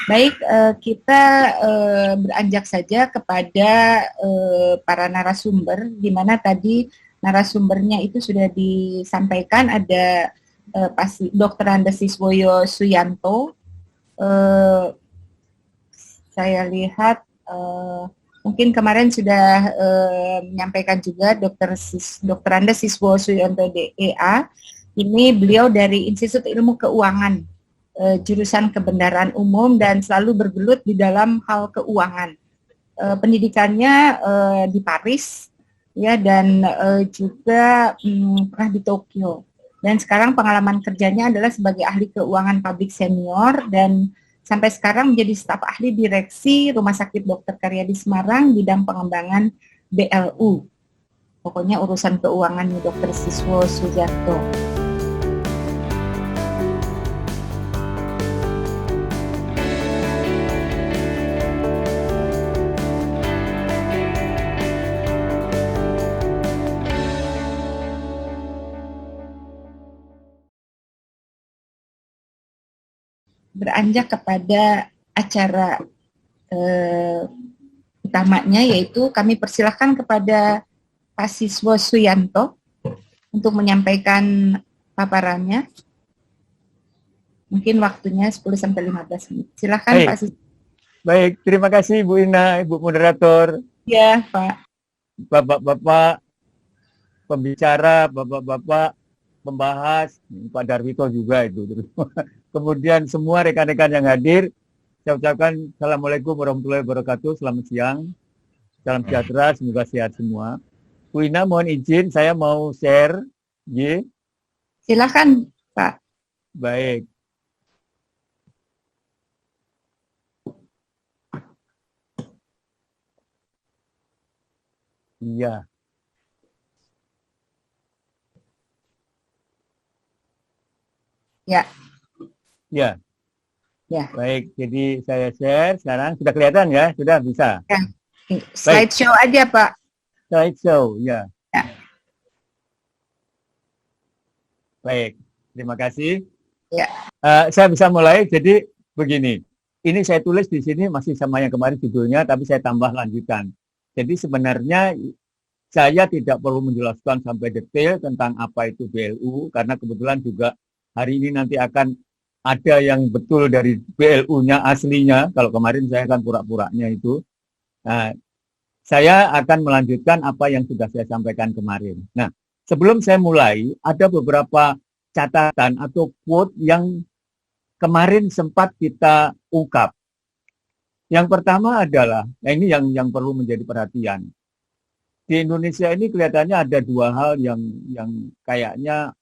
Baik, kita beranjak saja kepada para narasumber, di mana tadi narasumbernya itu sudah disampaikan, ada Dr. Andes Siswoyo Suyanto. Saya lihat mungkin kemarin sudah menyampaikan juga Dr. Andes Siswoyo Suyanto DEA. Ini beliau dari Institut Ilmu Keuangan, jurusan kebenaran umum, dan selalu bergelut di dalam hal keuangan. Pendidikannya di Paris, ya, dan juga pernah di Tokyo. Dan sekarang pengalaman kerjanya adalah sebagai ahli keuangan publik senior, dan sampai sekarang menjadi staf ahli direksi Rumah Sakit Dr. Karyadi Semarang, bidang pengembangan BLU. Pokoknya urusan keuangannya Dr. Siswoyo Suyanto. Beranjak kepada acara utamanya, yaitu kami persilahkan kepada Pak Siswoyo Suyanto untuk menyampaikan paparannya. Mungkin waktunya 10-15 menit. Silakan. Baik. Pak Siswoyo. Baik, terima kasih Bu Ina, Ibu Moderator. Ya, Pak. Bapak-bapak pembicara, bapak-bapak pembahas, Pak Darwito juga itu. Kemudian semua rekan-rekan yang hadir, saya ucapkan Assalamualaikum warahmatullahi wabarakatuh, selamat siang, salam sejahtera, semoga sehat semua. Bu Ina, mohon izin, saya mau share. Y. Silakan, Pak. Baik. Iya. Ya. Ya. Ya. Baik, jadi saya share sekarang. Sudah kelihatan ya? Sudah bisa? Ya. Slideshow aja, Pak. Slideshow, ya. Ya. Baik, terima kasih. Ya. Saya bisa mulai, jadi begini. Ini saya tulis di sini masih sama yang kemarin judulnya, tapi saya tambah lanjutan. Jadi sebenarnya saya tidak perlu menjelaskan sampai detail tentang apa itu BLU, karena kebetulan juga hari ini nanti akan ada yang betul dari BLU-nya aslinya, kalau kemarin saya kan pura-puranya itu. Nah, saya akan melanjutkan apa yang sudah saya sampaikan kemarin. Nah, sebelum saya mulai, ada beberapa catatan atau quote yang kemarin sempat kita ungkap. Yang pertama adalah, nah ini yang perlu menjadi perhatian. Di Indonesia ini kelihatannya ada dua hal yang kayaknya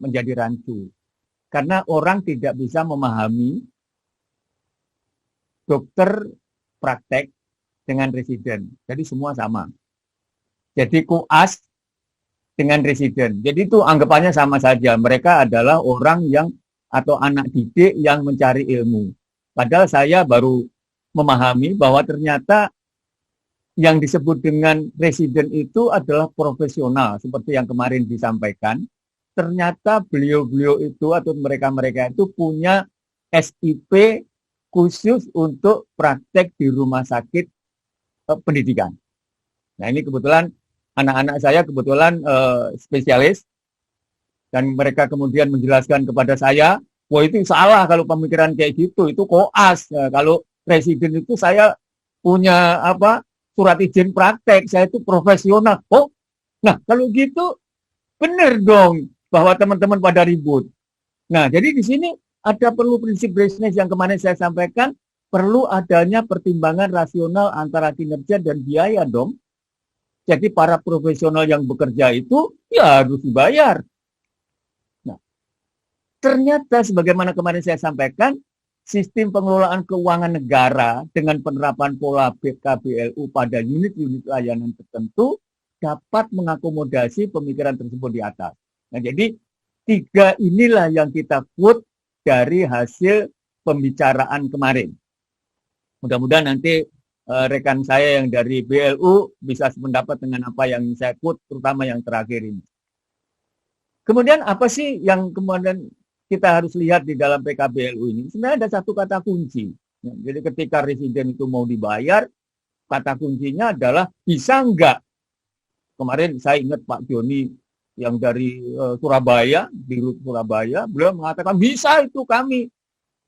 menjadi rancu. Karena orang tidak bisa memahami dokter praktek dengan residen. Jadi semua sama. Jadi koas dengan residen. Jadi itu anggapannya sama saja. Mereka adalah orang yang atau anak didik yang mencari ilmu. Padahal saya baru memahami bahwa ternyata yang disebut dengan residen itu adalah profesional. Seperti yang kemarin disampaikan. Ternyata beliau-beliau itu atau mereka-mereka itu punya SIP khusus untuk praktek di rumah sakit pendidikan. Nah ini kebetulan anak-anak saya kebetulan spesialis dan mereka kemudian menjelaskan kepada saya, wah itu salah kalau pemikiran kayak gitu, itu koas. Nah, kalau residen itu saya punya surat izin praktek, saya itu profesional. Oh, nah kalau gitu benar dong bahwa teman-teman pada ribut. Nah, jadi di sini ada perlu prinsip bisnis yang kemarin saya sampaikan, perlu adanya pertimbangan rasional antara kinerja dan biaya dong. Jadi para profesional yang bekerja itu ya harus dibayar. Nah, ternyata sebagaimana kemarin saya sampaikan, sistem pengelolaan keuangan negara dengan penerapan pola BKBLU pada unit-unit layanan tertentu dapat mengakomodasi pemikiran tersebut di atas. Nah, jadi tiga inilah yang kita quote dari hasil pembicaraan kemarin. Mudah-mudahan nanti rekan saya yang dari BLU bisa sependapat dengan apa yang saya quote, terutama yang terakhir ini. Kemudian apa sih yang kemudian kita harus lihat di dalam PKBLU ini, sebenarnya ada satu kata kunci. Ya, jadi ketika residen itu mau dibayar, kata kuncinya adalah bisa enggak. Kemarin saya ingat Pak Joni yang dari Surabaya, di Surabaya, beliau mengatakan bisa itu kami.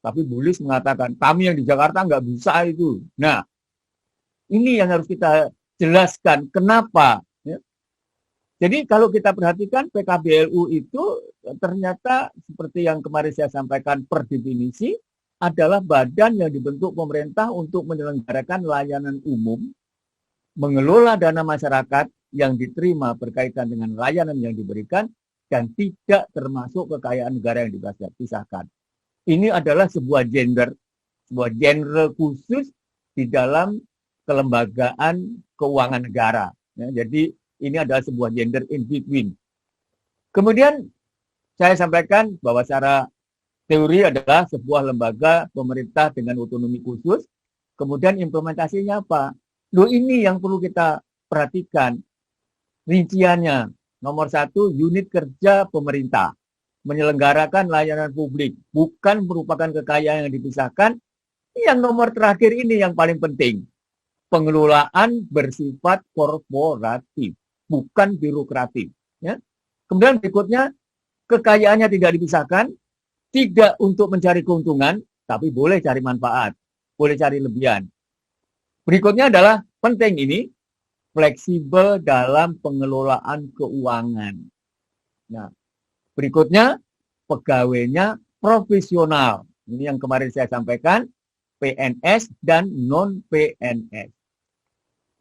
Tapi Bulis mengatakan kami yang di Jakarta enggak bisa itu. Nah, ini yang harus kita jelaskan kenapa. Ya. Jadi kalau kita perhatikan PKBLU itu ternyata seperti yang kemarin saya sampaikan per definisi adalah badan yang dibentuk pemerintah untuk menyelenggarakan layanan umum, mengelola dana masyarakat yang diterima berkaitan dengan layanan yang diberikan dan tidak termasuk kekayaan negara yang dipisahkan. Ini adalah sebuah genre khusus di dalam kelembagaan keuangan negara. Ya, jadi ini adalah sebuah gender in between. Kemudian saya sampaikan bahwa secara teori adalah sebuah lembaga pemerintah dengan otonomi khusus. Kemudian implementasinya apa? Loh, ini yang perlu kita perhatikan. Rinciannya, nomor 1, unit kerja pemerintah. Menyelenggarakan layanan publik. Bukan merupakan kekayaan yang dipisahkan. Yang nomor terakhir ini yang paling penting. Pengelolaan bersifat korporatif. Bukan birokratif. Ya. Kemudian berikutnya, kekayaannya tidak dipisahkan. Tidak untuk mencari keuntungan, tapi boleh cari manfaat. Boleh cari lebihan. Berikutnya adalah penting ini, fleksibel dalam pengelolaan keuangan. Nah, berikutnya pegawainya profesional. Ini yang kemarin saya sampaikan, PNS dan non-PNS.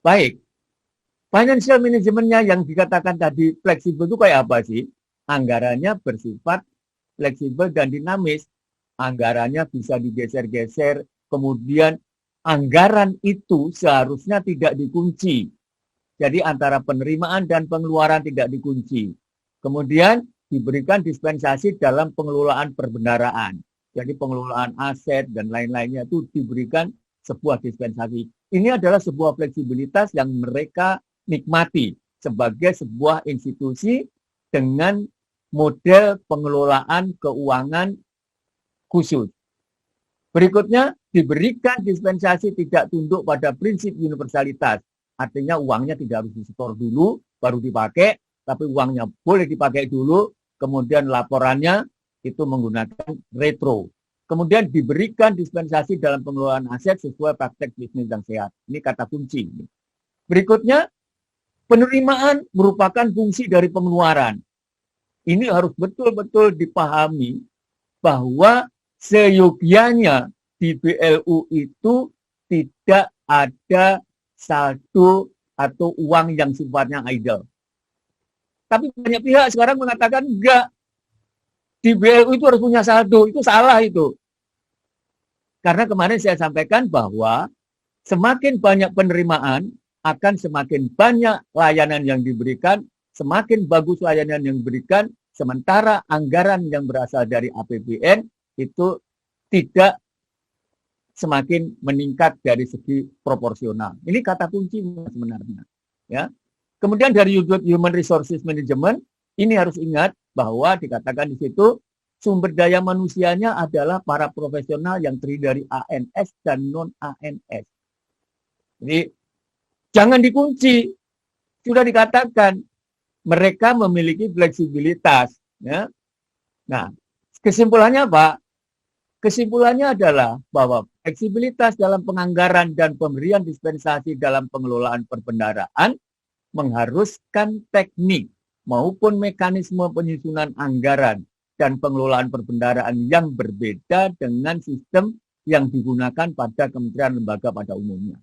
Baik, financial manajemennya yang dikatakan tadi fleksibel itu kayak apa sih? Anggarannya bersifat fleksibel dan dinamis. Anggarannya bisa digeser-geser, kemudian anggaran itu seharusnya tidak dikunci. Jadi antara penerimaan dan pengeluaran tidak dikunci. Kemudian diberikan dispensasi dalam pengelolaan perbendaharaan. Jadi pengelolaan aset dan lain-lainnya itu diberikan sebuah dispensasi. Ini adalah sebuah fleksibilitas yang mereka nikmati sebagai sebuah institusi dengan model pengelolaan keuangan khusus. Berikutnya, diberikan dispensasi tidak tunduk pada prinsip universalitas. Artinya uangnya tidak harus disetor dulu, baru dipakai, tapi uangnya boleh dipakai dulu, kemudian laporannya itu menggunakan retro. Kemudian diberikan dispensasi dalam pengelolaan aset sesuai praktek bisnis yang sehat. Ini kata kunci. Berikutnya, penerimaan merupakan fungsi dari pengeluaran. Ini harus betul-betul dipahami bahwa seyogianya di BLU itu tidak ada saldo atau uang yang sifatnya idle. Tapi banyak pihak sekarang mengatakan enggak. Di BLU itu harus punya saldo. Itu salah itu. Karena kemarin saya sampaikan bahwa semakin banyak penerimaan akan semakin banyak layanan yang diberikan, semakin bagus layanan yang diberikan, sementara anggaran yang berasal dari APBN itu tidak semakin meningkat dari segi proporsional. Ini kata kunci sebenarnya. Ya. Kemudian dari Human Resources Management, ini harus ingat bahwa dikatakan di situ sumber daya manusianya adalah para profesional yang terdiri dari ANS dan non-ANS. Jadi jangan dikunci. Sudah dikatakan mereka memiliki fleksibilitas. Ya. Nah, kesimpulannya apa? Kesimpulannya adalah bahwa fleksibilitas dalam penganggaran dan pemberian dispensasi dalam pengelolaan perbendaharaan mengharuskan teknik maupun mekanisme penyusunan anggaran dan pengelolaan perbendaharaan yang berbeda dengan sistem yang digunakan pada kementerian lembaga pada umumnya.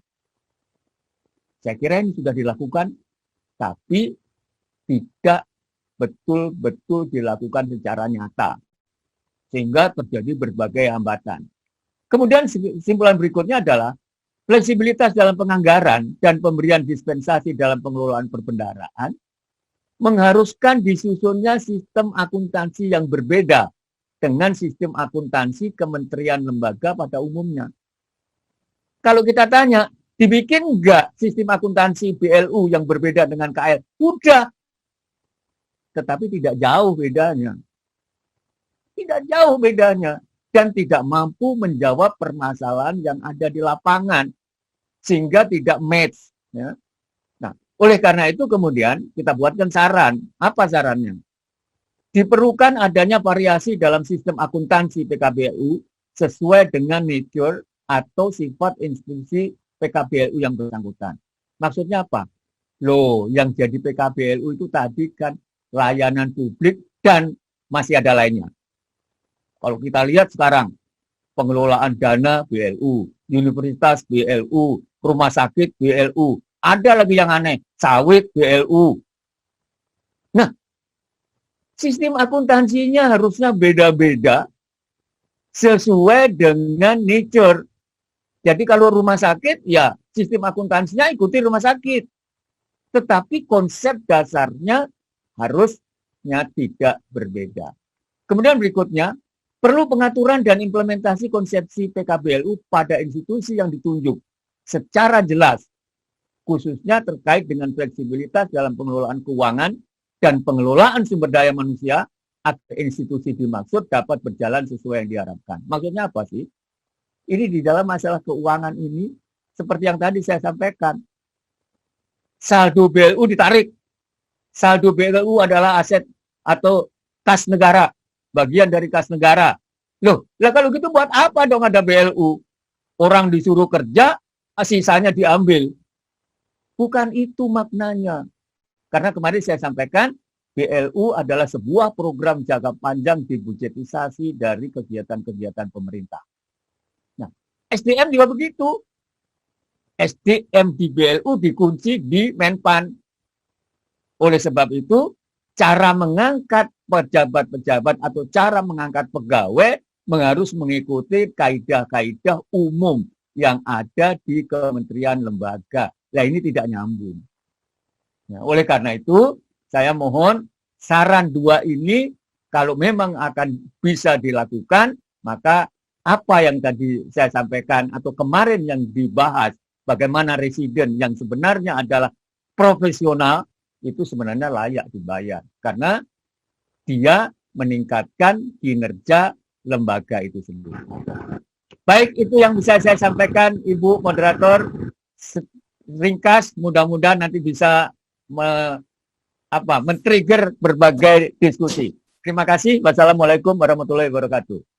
Saya kira ini sudah dilakukan, tapi tidak betul-betul dilakukan secara nyata. Sehingga terjadi berbagai hambatan. Kemudian kesimpulan berikutnya adalah fleksibilitas dalam penganggaran dan pemberian dispensasi dalam pengelolaan perbendaharaan mengharuskan disusunnya sistem akuntansi yang berbeda dengan sistem akuntansi kementerian lembaga pada umumnya. Kalau kita tanya, dibikin enggak sistem akuntansi BLU yang berbeda dengan KL? Udah. Tetapi tidak jauh bedanya. Tidak jauh bedanya. Dan tidak mampu menjawab permasalahan yang ada di lapangan. Sehingga tidak match. Ya. Nah, oleh karena itu kemudian kita buatkan saran. Apa sarannya? Diperlukan adanya variasi dalam sistem akuntansi PKBLU sesuai dengan nature atau sifat institusi PKBLU yang bersangkutan. Maksudnya apa? Loh, yang jadi PKBLU itu tadi kan layanan publik dan masih ada lainnya. Kalau kita lihat sekarang, pengelolaan dana BLU, universitas BLU, rumah sakit BLU, ada lagi yang aneh, sawit BLU. Nah, sistem akuntansinya harusnya beda-beda sesuai dengan nature. Jadi kalau rumah sakit, ya sistem akuntansinya ikuti rumah sakit. Tetapi konsep dasarnya harusnya tidak berbeda. Kemudian berikutnya, perlu pengaturan dan implementasi konsepsi PKBLU pada institusi yang ditunjuk secara jelas, khususnya terkait dengan fleksibilitas dalam pengelolaan keuangan dan pengelolaan sumber daya manusia agar institusi dimaksud dapat berjalan sesuai yang diharapkan. Maksudnya apa sih? Ini di dalam masalah keuangan ini, seperti yang tadi saya sampaikan, saldo BLU ditarik. Saldo BLU adalah aset atau kas negara, bagian dari kas negara. Loh, lah kalau gitu buat apa dong ada BLU? Orang disuruh kerja, sisanya diambil. Bukan itu maknanya. Karena kemarin saya sampaikan, BLU adalah sebuah program jangka panjang dibudgetisasi dari kegiatan-kegiatan pemerintah. Nah, SDM juga begitu. SDM di BLU dikunci di Menpan. Oleh sebab itu, cara mengangkat pejabat-pejabat atau cara mengangkat pegawai harus mengikuti kaidah-kaidah umum yang ada di kementerian lembaga. Nah, ini tidak nyambung. Nah, oleh karena itu, saya mohon saran 2 ini kalau memang akan bisa dilakukan, maka apa yang tadi saya sampaikan atau kemarin yang dibahas, bagaimana residen yang sebenarnya adalah profesional, itu sebenarnya layak dibayar. Karena dia meningkatkan kinerja lembaga itu sendiri. Baik, itu yang bisa saya sampaikan, Ibu Moderator. Ringkas, mudah-mudahan nanti bisa men-trigger berbagai diskusi. Terima kasih. Wassalamualaikum warahmatullahi wabarakatuh.